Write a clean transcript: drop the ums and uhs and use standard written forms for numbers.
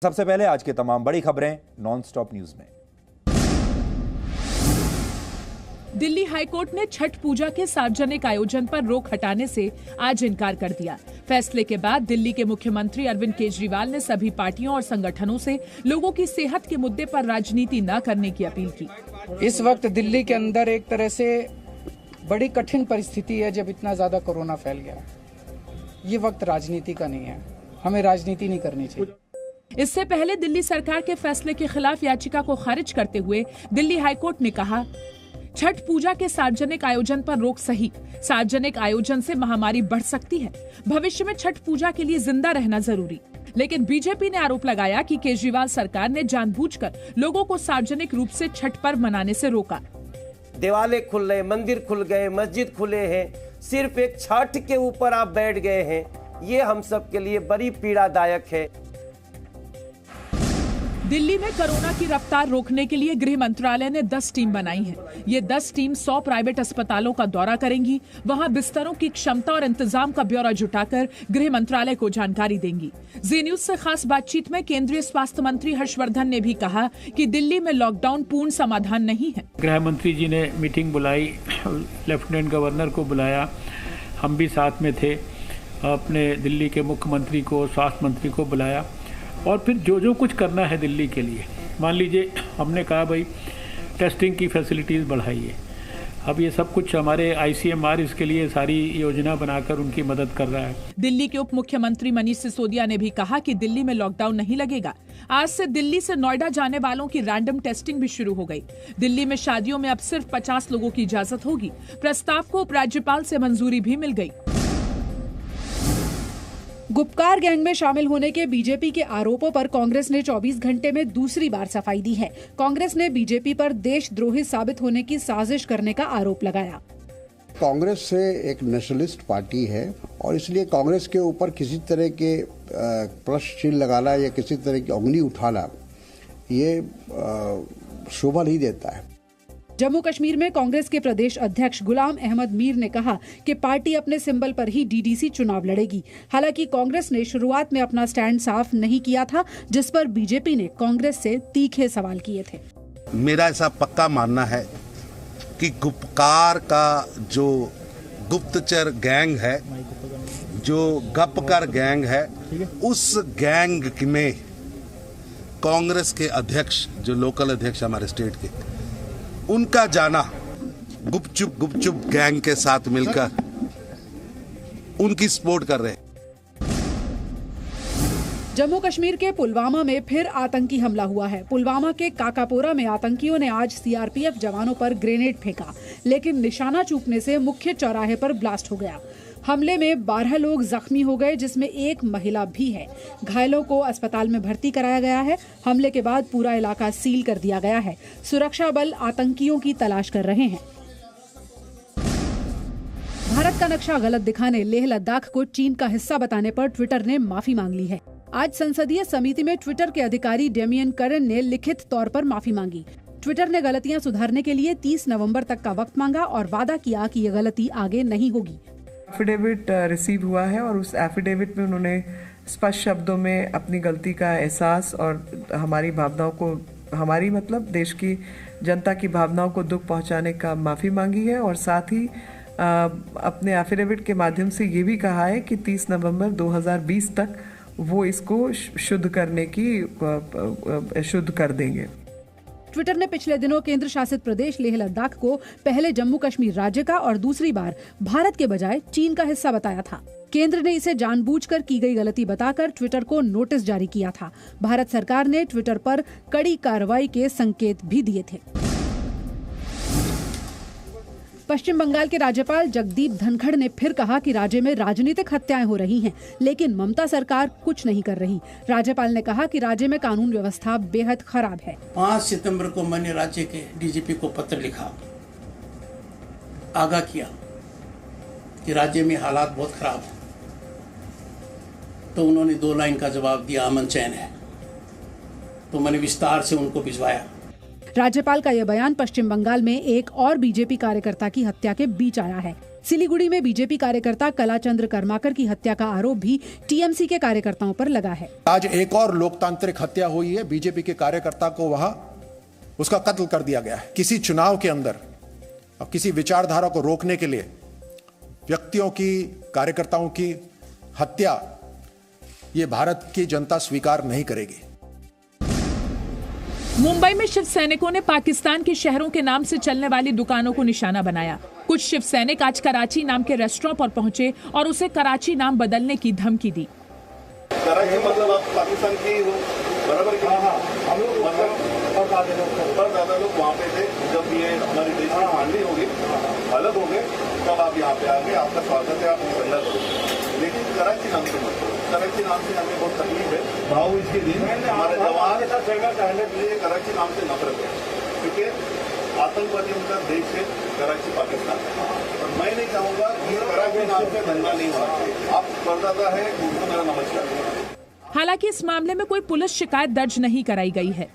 सबसे पहले आज के तमाम बड़ी खबरें नॉन स्टॉप न्यूज में। दिल्ली हाईकोर्ट ने छठ पूजा के सार्वजनिक आयोजन पर रोक हटाने से आज इनकार कर दिया। फैसले के बाद दिल्ली के मुख्यमंत्री अरविंद केजरीवाल ने सभी पार्टियों और संगठनों से लोगों की सेहत के मुद्दे पर राजनीति न करने की अपील की। इस वक्त दिल्ली के अंदर एक तरह से बड़ी कठिन परिस्थिति है जब इतना ज्यादा कोरोना फैल गया। ये वक्त राजनीति का नहीं है, हमें राजनीति नहीं करनी चाहिए। इससे पहले दिल्ली सरकार के फैसले के खिलाफ याचिका को खारिज करते हुए दिल्ली हाईकोर्ट ने कहा, छठ पूजा के सार्वजनिक आयोजन पर रोक सही। सार्वजनिक आयोजन से महामारी बढ़ सकती है। भविष्य में छठ पूजा के लिए जिंदा रहना जरूरी। लेकिन बीजेपी ने आरोप लगाया कि केजरीवाल सरकार ने जानबूझकर लोगों को सार्वजनिक रूप से छठ पर्व मनाने से रोका। दिवाले खुल रहे, मंदिर खुल गए, मस्जिद खुले हैं, सिर्फ एक छठ के ऊपर आप बैठ गए हैं। ये हम सब के लिए बड़ी पीड़ादायक है। दिल्ली में कोरोना की रफ्तार रोकने के लिए गृह मंत्रालय ने 10 टीम बनाई है। ये 10 टीम 100 प्राइवेट अस्पतालों का दौरा करेंगी। वहां बिस्तरों की क्षमता और इंतजाम का ब्यौरा जुटाकर गृह मंत्रालय को जानकारी देंगी। जी न्यूज से खास बातचीत में केंद्रीय स्वास्थ्य मंत्री हर्षवर्धन ने भी कहा कि दिल्ली में लॉकडाउन पूर्ण समाधान नहीं है। गृह मंत्री जी ने मीटिंग बुलाई, लेफ्टिनेंट गवर्नर को बुलाया, हम भी साथ में थे। अपने दिल्ली के मुख्यमंत्री को, स्वास्थ्य मंत्री को बुलाया और फिर जो कुछ करना है दिल्ली के लिए, मान लीजिए हमने कहा भाई टेस्टिंग की फैसिलिटीज़ बढ़ाइए। अब ये सब कुछ हमारे ICMR इसके लिए सारी योजना बनाकर उनकी मदद कर रहा है। दिल्ली के उप मुख्यमंत्री मनीष सिसोदिया ने भी कहा कि दिल्ली में लॉकडाउन नहीं लगेगा। आज से दिल्ली से नोएडा जाने वालों की रैंडम टेस्टिंग भी शुरू हो गई। दिल्ली में शादियों में अब सिर्फ 50 लोगों की इजाजत होगी। प्रस्ताव को उपराज्यपाल से मंजूरी भी मिल गई। गुपकार गैंग में शामिल होने के बीजेपी के आरोपों पर कांग्रेस ने 24 घंटे में दूसरी बार सफाई दी है। कांग्रेस ने बीजेपी पर देशद्रोही साबित होने की साजिश करने का आरोप लगाया। कांग्रेस से एक नेशनलिस्ट पार्टी है और इसलिए कांग्रेस के ऊपर किसी तरह के प्रश्न चिन्ह लगाना या किसी तरह की उंगली उठाना ये शोभा नहीं देता है। जम्मू कश्मीर में कांग्रेस के प्रदेश अध्यक्ष गुलाम अहमद मीर ने कहा कि पार्टी अपने सिंबल पर ही DDC चुनाव लड़ेगी। हालांकि कांग्रेस ने शुरुआत में अपना स्टैंड साफ नहीं किया था, जिस पर बीजेपी ने कांग्रेस से तीखे सवाल किए थे। मेरा ऐसा पक्का मानना है कि गुपकार का जो गुप्तचर गैंग है, जो गपकर गैंग है, उस गैंग में कांग्रेस के अध्यक्ष, जो लोकल अध्यक्ष हमारे स्टेट के, उनका जाना गुपचुप गैंग के साथ मिलकर उनकी सपोर्ट कर रहे हैं। जम्मू कश्मीर के पुलवामा में फिर आतंकी हमला हुआ है। पुलवामा के काकापोरा में आतंकियों ने आज CRPF जवानों पर ग्रेनेड फेंका, लेकिन निशाना चूकने से मुख्य चौराहे पर ब्लास्ट हो गया। हमले में 12 लोग जख्मी हो गए, जिसमें एक महिला भी है। घायलों को अस्पताल में भर्ती कराया गया है। हमले के बाद पूरा इलाका सील कर दिया गया है। सुरक्षा बल आतंकियों की तलाश कर रहे हैं। भारत का नक्शा गलत दिखाने, लेह लद्दाख को चीन का हिस्सा बताने पर ट्विटर ने माफी मांग ली है। आज संसदीय समिति में ट्विटर के अधिकारी डेमियन करन ने लिखित तौर पर माफी मांगी। ट्विटर ने गलतियां सुधारने के लिए 30 नवंबर तक का वक्त मांगा और वादा किया कि ये गलती आगे नहीं होगी। एफिडेविट रिसीव हुआ है और उस एफिडेविट में उन्होंने स्पष्ट शब्दों में अपनी गलती का एहसास और हमारी भावनाओं को, हमारी मतलब देश की जनता की भावनाओं को दुख पहुंचाने का माफ़ी मांगी है और साथ ही अपने एफिडेविट के माध्यम से ये भी कहा है कि 30 नवंबर 2020 तक वो इसको शुद्ध करने की शुद्ध कर देंगे। ट्विटर ने पिछले दिनों केंद्र शासित प्रदेश लेह लद्दाख को पहले जम्मू कश्मीर राज्य का और दूसरी बार भारत के बजाय चीन का हिस्सा बताया था। केंद्र ने इसे जानबूझकर की गई गलती बताकर ट्विटर को नोटिस जारी किया था। भारत सरकार ने ट्विटर पर कड़ी कार्रवाई के संकेत भी दिए थे। पश्चिम बंगाल के राज्यपाल जगदीप धनखड़ ने फिर कहा कि राज्य में राजनीतिक हत्याएं हो रही हैं, लेकिन ममता सरकार कुछ नहीं कर रही। राज्यपाल ने कहा कि राज्य में कानून व्यवस्था बेहद खराब है। 5 सितंबर को मैंने राज्य के DGP को पत्र लिखा, आगाह किया कि राज्य में हालात बहुत खराब हैं। तो उन्होंने 2 लाइन का जवाब दिया, अमन चैन है। तो मैंने विस्तार से उनको भिजवाया। राज्यपाल का यह बयान पश्चिम बंगाल में एक और बीजेपी कार्यकर्ता की हत्या के बीच आया है। सिलीगुड़ी में बीजेपी कार्यकर्ता कलाचंद्र कर्माकर की हत्या का आरोप भी टीएमसी के कार्यकर्ताओं पर लगा है। आज एक और लोकतांत्रिक हत्या हुई है। बीजेपी के कार्यकर्ता को वहां उसका कत्ल कर दिया गया है। किसी चुनाव के अंदर अब किसी विचारधारा को रोकने के लिए व्यक्तियों की, कार्यकर्ताओं की हत्या ये भारत की जनता स्वीकार नहीं करेगी। मुंबई में शिव सैनिकों ने पाकिस्तान के शहरों के नाम से चलने वाली दुकानों को निशाना बनाया। कुछ शिव सैनिक आज कराची नाम के रेस्टोरेंट पर पहुंचे और उसे कराची नाम बदलने की धमकी दी। कराची मतलब आप पाकिस्तान की हो, बराबर की हम लोग पर ज्यादा लोग वहाँ पे थे। जब ये हमारे देश की हानि होगी, अलग हो गए, तब आप यहाँ पे आ गए। आपका स्वागत है, आप निकलना करो, लेकिन कराची नाम से मत करो। कराची नाम से हमें बहुत तकलीफ है। भाव इसके दिन हमारे जवान लिए कराची नाम से नफरत है, क्योंकि आतंकवादी उनका देश है कराची पाकिस्तान है। और मैं नहीं चाहूंगा कि कराची नाम से धंधा नहीं होना चाहिए। आप परदादा है, उनको मेरा नमस्कार। हालांकि इस मामले में कोई पुलिस शिकायत दर्ज नहीं कराई गई है।